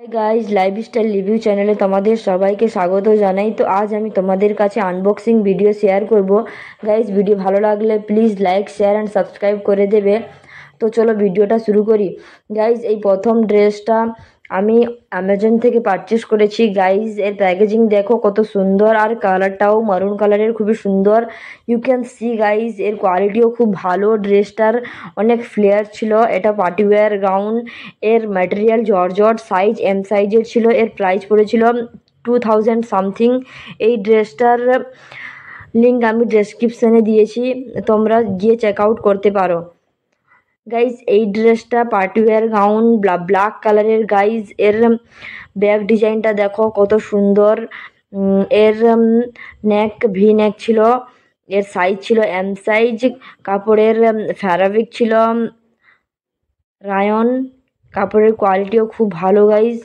Guys lifestyle review চ্যানেলে তোমাদের সবাইকে স্বাগত জানাই। তো আজ আমি তোমাদের কাছে আনবক্সিং ভিডিও শেয়ার করব। গাইজ ভিডিও ভালো লাগলে please like share and subscribe করে দেবে। তো চলো ভিডিওটা শুরু করি। গাইজ এই প্রথম ড্রেসটা আমি অ্যামাজন থেকে পারচেস করেছি। গাইজ এর প্যাকেজিং দেখো কত সুন্দর, আর কালারটাও মারুন কালারের, খুবই সুন্দর। ইউ ক্যান সি গাইজ এর কোয়ালিটিও খুব ভালো, ড্রেসটার অনেক ফ্লেয়ার ছিল। এটা পার্টিওয়্যার গাউন, এর ম্যাটেরিয়াল জর্জট, সাইজ এম সাইজের ছিল। এর প্রাইস পড়েছিল 2000 সামথিং। এই ড্রেসটার লিঙ্ক আমি ডেসক্রিপশানে দিয়েছি, তোমরা গিয়ে চেক আউট করতে পারো। গাইজ এই ড্রেসটা পার্টিওয়্যার গাউন, ব্ল্যাক কালারের। গাইজ এর ব্যাক ডিজাইনটা দেখো কত সুন্দর। এর নেক ভি নেক ছিল, এর সাইজ ছিল এম সাইজ। কাপড়ের ফ্যাব্রিক ছিল রায়ন, কাপড়ের কোয়ালিটিও খুব ভালো গাইজ।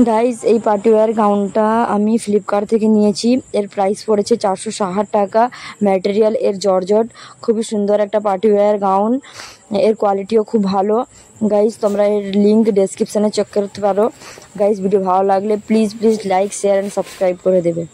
গাইজ এই পার্টিওয়্যার গাউনটা আমি ফ্লিপকার্ট থেকে নিয়েছি। এর প্রাইস পড়েছে 460 টাকা। ম্যাটেরিয়াল এর জর্জট, খুবই সুন্দর একটা পার্টিওয়্যার গাউন। এর কোয়ালিটিও খুব ভালো। গাইজ তোমরা এর লিঙ্ক ডেসক্রিপশানে চেক করতে পারো। গাইজ ভিডিও ভালো লাগলে please like share and subscribe করে দেবে।